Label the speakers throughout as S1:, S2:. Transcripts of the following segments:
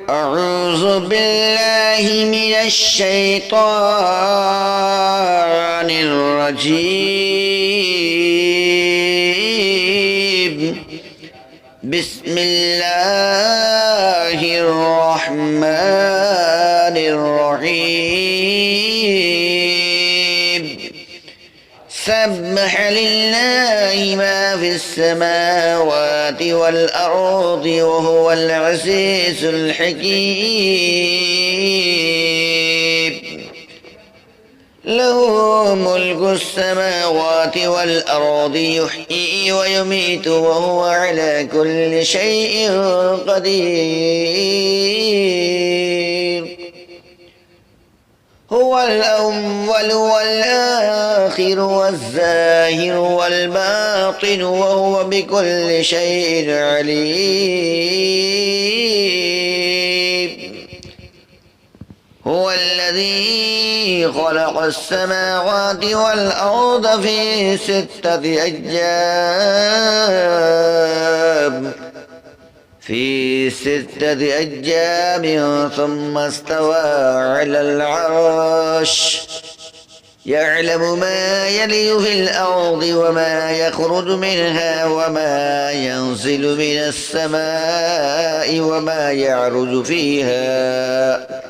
S1: أعوذ بالله من الشيطان الرجيم. بسم الله الرحمن الرحيم. سبح لله ما في السماوات والأرض وهو العزيز الحكيم. له ملك السماوات والأرض يحيي ويميت وهو على كل شيء قدير. هو الأول والآخر والظاهر والباطن وهو بكل شيء عليم. هو الذي خلق السماوات والأرض في 6 أيام ثم استوى على العرش يعلم ما يلج في الأرض وما يخرج منها وما ينزل من السماء وما يعرج فيها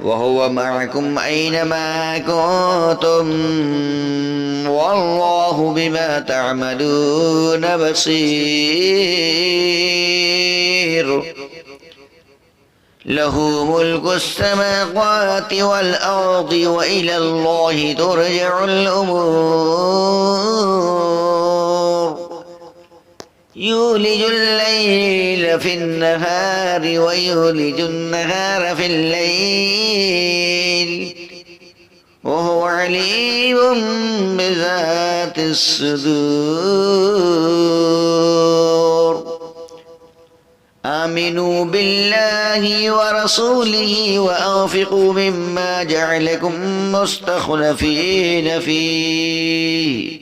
S1: وهو معكم أينما كنتم والله بما تعملون بصير. له ملك السماوات والأرض وإلى الله ترجع الأمور. يولج الليل في النهار ويولج النهار في الليل وهو عليم بذات الصدور. آمنوا بالله ورسوله وأنفقوا مما جعلكم مستخلفين فيه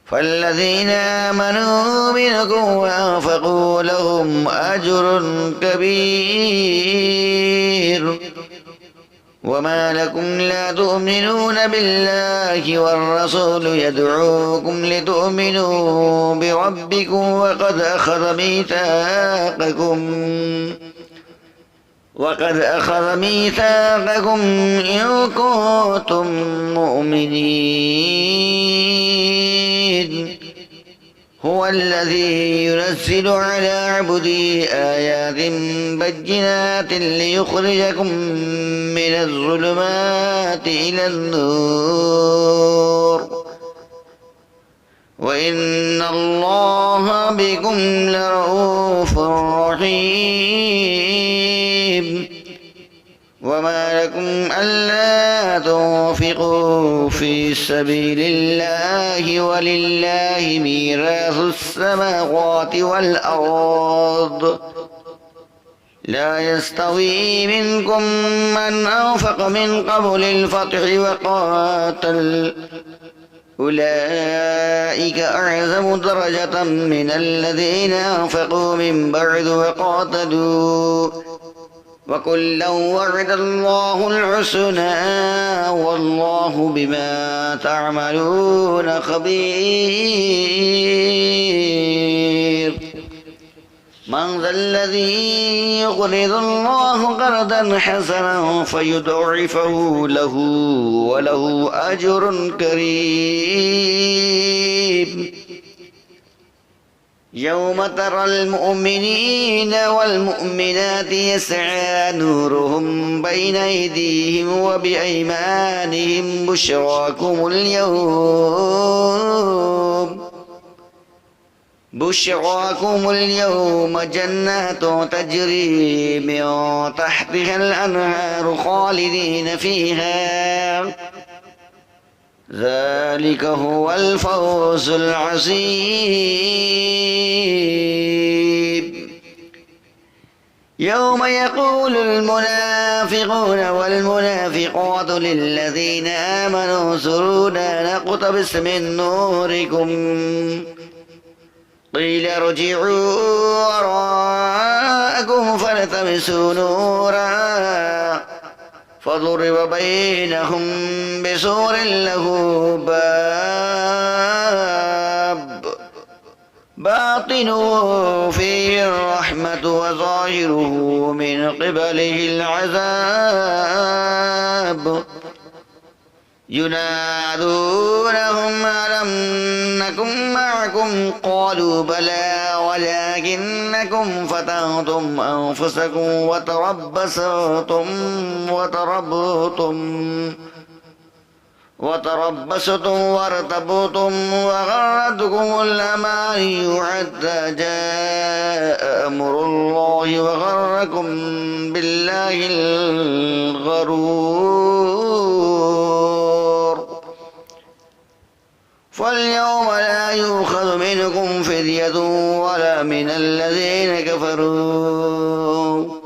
S1: فالذين آمنوا منكم وأنفقوا لهم أجر كبير. وما لكم لا تؤمنون بالله والرسول يدعوكم لتؤمنوا بربكم وقد أخذ ميثاقكم إن كنتم مؤمنين. هو الذي ينزل على عبده آيات بينات ليخرجكم من الظلمات إلى النور وإن الله بكم لرؤوف رحيم. وما لكم ألا تنفقوا في سبيل الله ولله ميراث السماوات والأرض لا يستوي منكم من أنفق من قبل الفتح وقاتل أولئك أعظم درجة من الذين أنفقوا من بعد وقاتلوا وكلا وعد الله الحسنى والله بما تعملون خبير. من ذا الذي يقرض الله قرضا حسنا فيضاعفه له وله أجر كريم. يوم ترى المؤمنين والمؤمنات يسعى نورهم بين أيديهم وبأيمانهم بشراكم اليوم جنات تجري من تحتها الأنهار خالدين فيها ذلك هو الفوز العظيم. يوم يقول المنافقون والمنافقات للذين آمنوا انصرونا نقتبس من نوركم قيل ارجعوا وراءكم فالتمسوا نورا فضرب بينهم بسور له باب باطنه فيه الرحمة وظاهره من قبله العذاب ينادونهم ألم نكن معكم قالوا بلى ولكنكم فتنتم أنفسكم وتربصتم وارتبطتم وغرتكم الأماني حتى جاء أمر الله وغركم بالله الغرور فاليوم لا يؤخذ منكم فدية ولا من الذين كفروا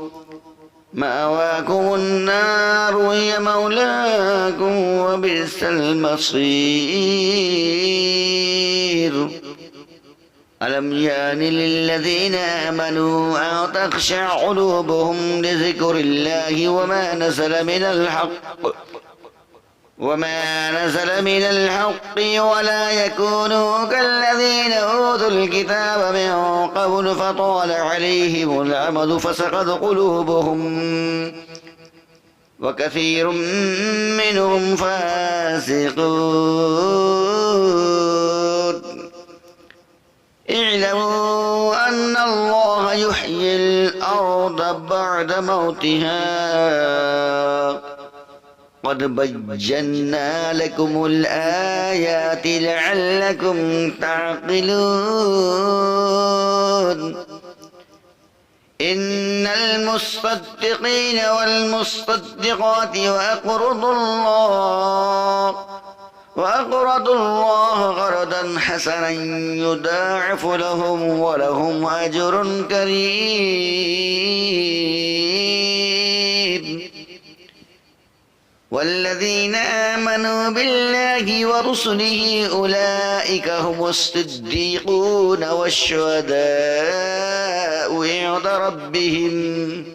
S1: مأواكم النار هي مولاكم وبئس المصير ألم يان للذين آمنوا أن تخشع قلوبهم لذكر الله وما نزل من الحق ولا يكونوا كالذين أوتوا الكتاب من قبل فطال عليهم الأمد فسقط قلوبهم وكثير منهم فاسقون اعلموا أن الله يحيي الأرض بعد موتها قد بينا لكم الآيات لعلكم تعقلون إن المصدقين والمصدقات وأقرضوا الله قرضا حسنا يضاعف لهم ولهم أجر كريم والذين آمنوا بالله ورسله أولئك هم الصديقون والشهداء عند ربهم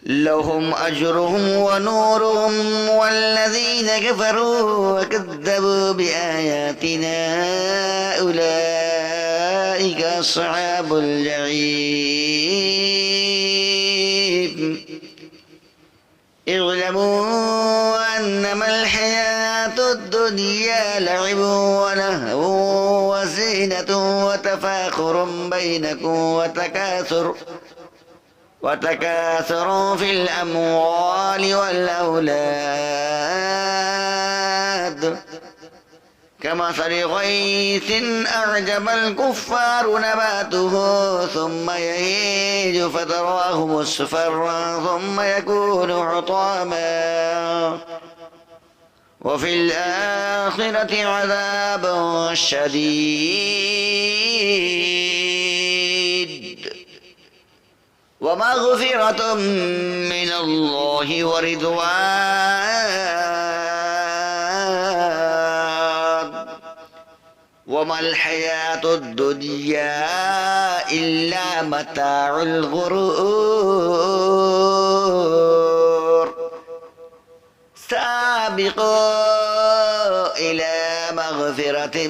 S1: لهم أجرهم ونورهم والذين كفروا وكذبوا بآياتنا أولئك أصحاب الجحيم اعلموا أنما الحياة الدنيا لعب ولهو وزينة وتفاخر بينكم وتكاثر في الأموال والأولاد كمثل غيث أعجب الكفار نباته ثم يهيج فتراه مصفرا ثم يكون حطاما وفي الآخرة عذاب شديد ومغفرة من الله ورضوان وما الحياة الدنيا إلا متاع الغرور سابقوا إلى مغفرة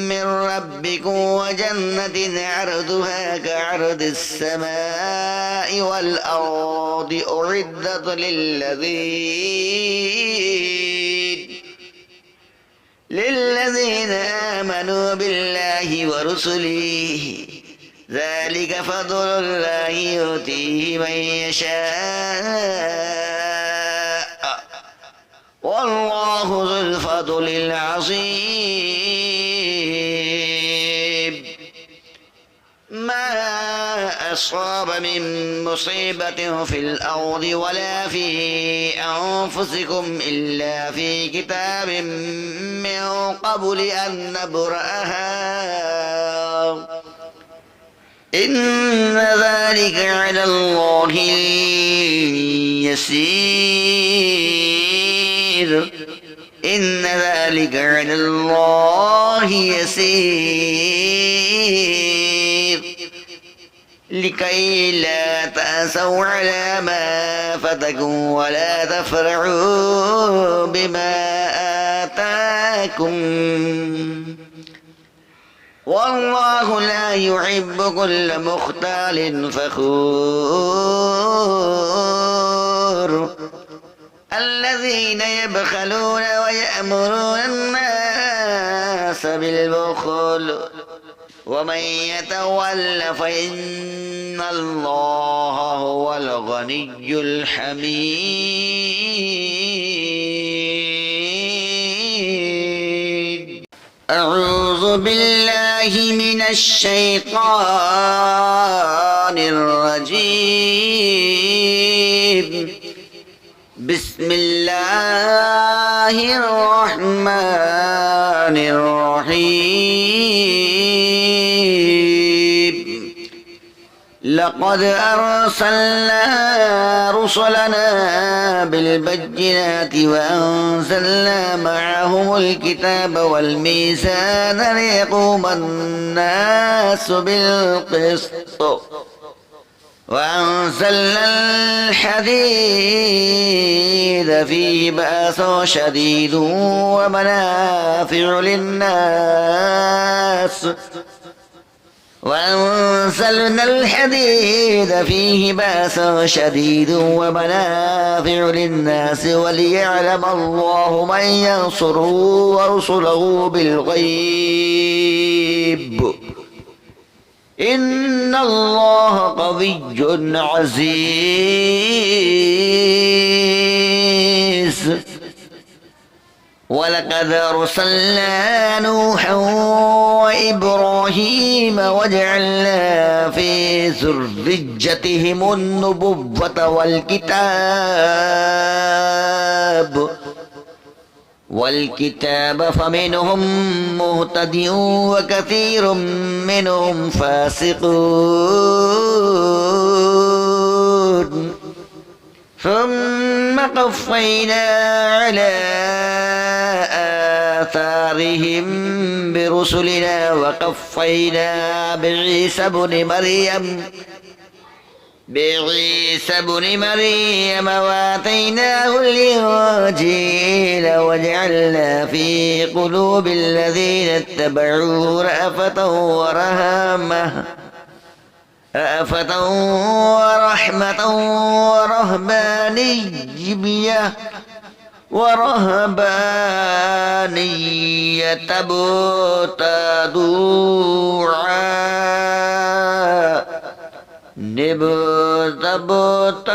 S1: من ربكم وجنة عرضها كعرض السماء والأرض أعدت للذين آمنوا بالله ورسله ذلك فضل الله يؤتيه من يشاء والله ذو الفضل العظيم ما أصاب من مصيبة في الأرض ولا في أنفسكم إلا في كتاب من قبل أن نبرأها إن ذلك على الله يسير لكي لا تأسوا على ما فاتكم ولا تفرحوا بما آتاكم والله لا يحب كل مختال فخور الذين يبخلون ويأمرون الناس بالبخل ومن يتول فإن الله هو الغني الحميد. أعوذ بالله من الشيطان الرجيم. بسم الله الرحمن الرحيم. لقد أرسلنا رسلنا بالبينات وأنزلنا معهم الكتاب والميزان ليقوم الناس بالقسط وأنزلنا الحديد فيه بأس شديد ومنافع للناس وأنزلنا الحديد فيه بأس شديد ومنافع للناس وليعلم الله من ينصره ورسله بالغيب إن الله قوي عزيز. ولقد أرسلنا نوحا وإبراهيم وجعلنا في ذريتهم النبوة والكتاب فمنهم مهتد وكثير منهم فاسقون. ثم قفينا على آثارهم برسلنا وقفينا بعيسى بن مريم وآتيناه الإنجيل وجعلنا في قلوب الذين اتبعوه رأفة ورحمة ورهبانية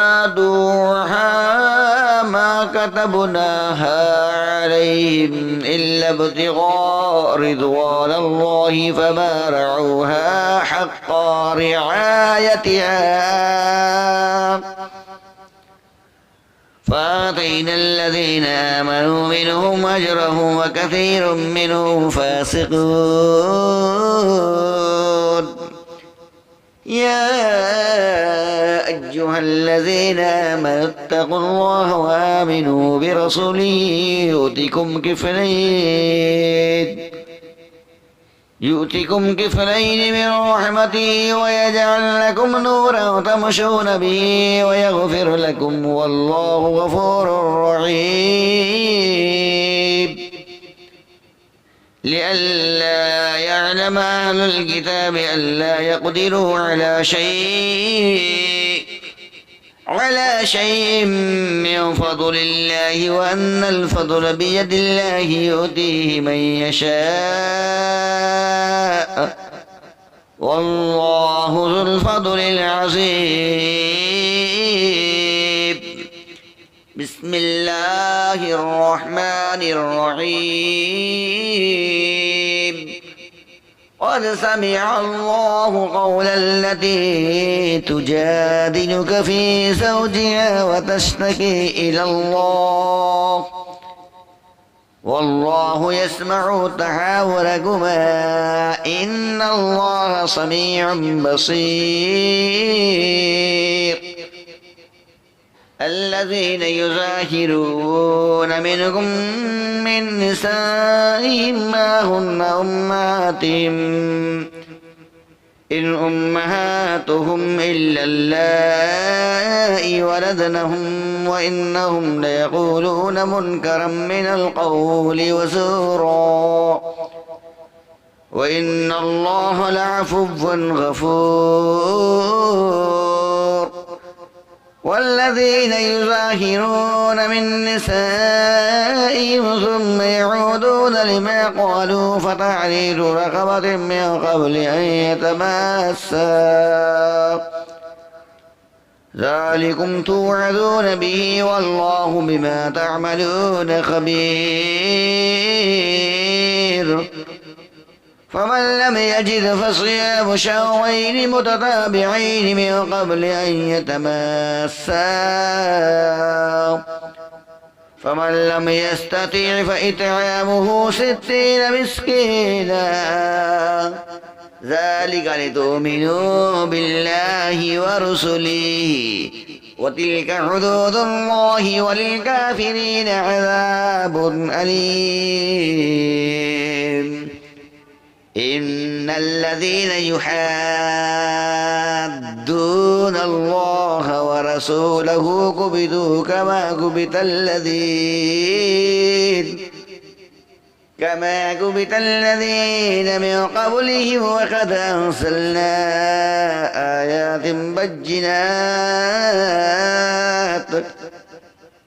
S1: ابتدعوها ما كتبناها عليهم إلا ابتغاء رضوان الله فما رعوها حق رعايتها فآتينا الذين آمنوا منهم أجرهم وكثير منهم فاسقون. يا أيها الذين آمنوا اتقوا الله وآمنوا برسوله يؤتكم كفلين من رحمته ويجعل لكم نورا تمشون به ويغفر لكم والله غفور رحيم. لئلا يعلم أهل الكتاب ألا يقدروا على شيء من فضل الله وأن الفضل بيد الله يؤتيه من يشاء والله ذو الفضل العظيم. بسم الله الرحمن الرحيم. قد سمع الله قول التي تجادلك في زوجها وتشتكي إلى الله والله يسمع تحاوركما إن الله سميع بصير. الذين يظاهرون منكم من نسائهم ما هن أمهاتهم إن أمهاتهم إلا اللائي ولدنهم وإنهم ليقولون منكرا من القول وزورا وإن الله لعفو غفور والذين يظاهرون من نسائهم ثم يعودون لما قالوا فتحرير رقبة من قبل أن يتماسا ذلكم توعدون به والله بما تعملون خبير فمن لم يجد فصيام شهرين متتابعين من قبل أن يتماسا فمن لم يستطع فإطعامه 60 مسكينا ذلك لتؤمنوا بالله ورسله وتلك حدود الله وللكافرين عذاب أليم إن الذين يحادون الله ورسوله كبتوا كما كبت الذين من قبلهم وقد أنزلنا آيات بينات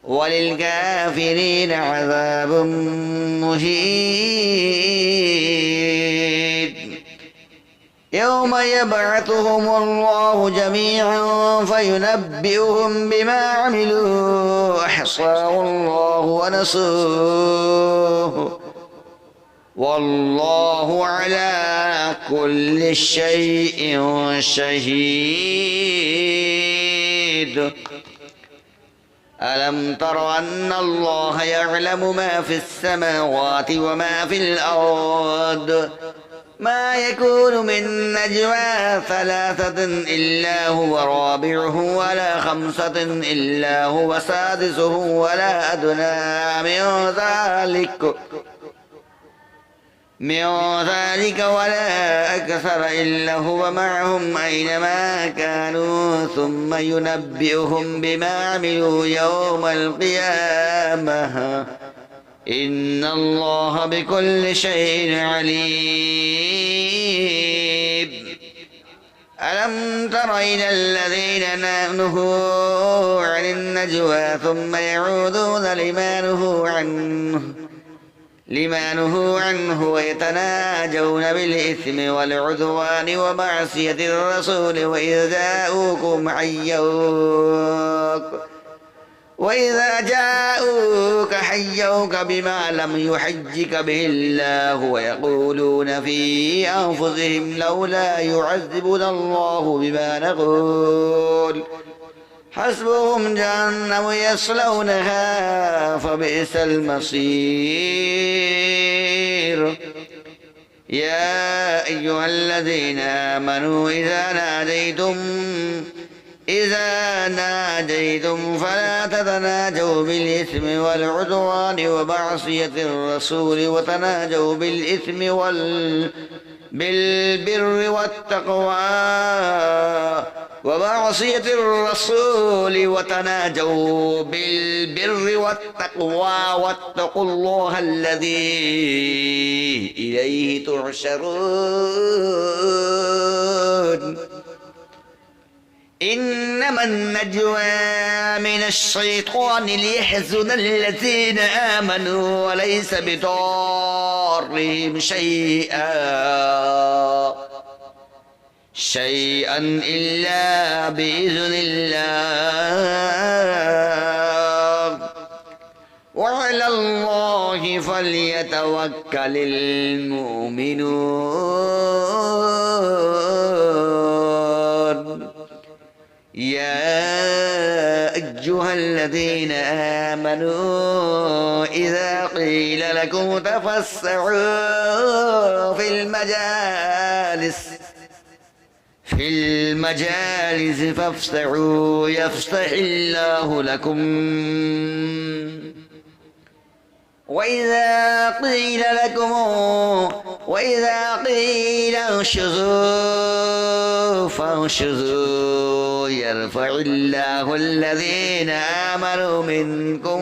S1: وللكافرين عذاب مهين يوم يبعثهم الله جميعا فينبئهم بما عملوا أحصاه الله ونسوه والله على كل شيء شهيد ألم تر أن الله يعلم ما في السماوات وما في الأرض ما يكون من نجوى 3 إلا هو رابعهم ولا 5 إلا هو سادسهم ولا أدنى من ذلك ولا أكثر إلا هو معهم أينما كانوا ثم ينبئهم بما عملوا يوم القيامة إن الله بكل شيء عليم ألم تر إلى الذين نهوا عن النجوى ثم يعودون لما نهوا عنه ويتناجون بالإثم والعدوان ومعصية الرسول وإذا جاءوك حيوك بما لم يحجك به الله ويقولون في أنفسهم لولا يعذبنا الله بما نقول حسبهم جهنم يصلونها فبئس المصير يا أيها الذين آمنوا إذا ناجيتم فلا تتناجوا بالإثم والعدوان ومعصية الرسول وتناجوا بالبر والتقوى واتقوا الله الذي إليه تحشرون إنما النجوى من الشيطان ليحزن الذين آمنوا وليس بضارهم شيئا إلا بإذن الله وعلى الله فليتوكل المؤمنون يا أيها الذين آمنوا إذا قيل لكم تفسحوا في المجالس فافسحوا يفسح الله لكم وإذا قيل انشزوا فانشزوا يرفع الله الذين آمنوا منكم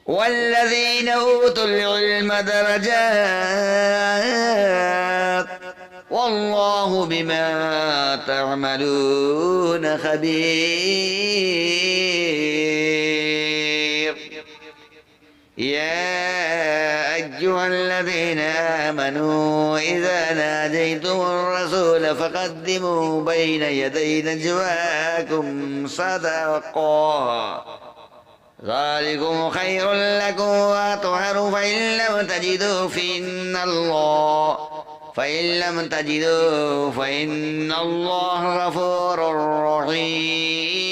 S1: والذين أوتوا العلم درجات والله بما تعملون خبير. يا أيها الذين آمنوا إذا ناجيتم الرسول فقدموا بين يدي نجواكم صدقا ذلكم خير لكم وأطهر فإن لم تجدوا فإن الله غفور رحيم.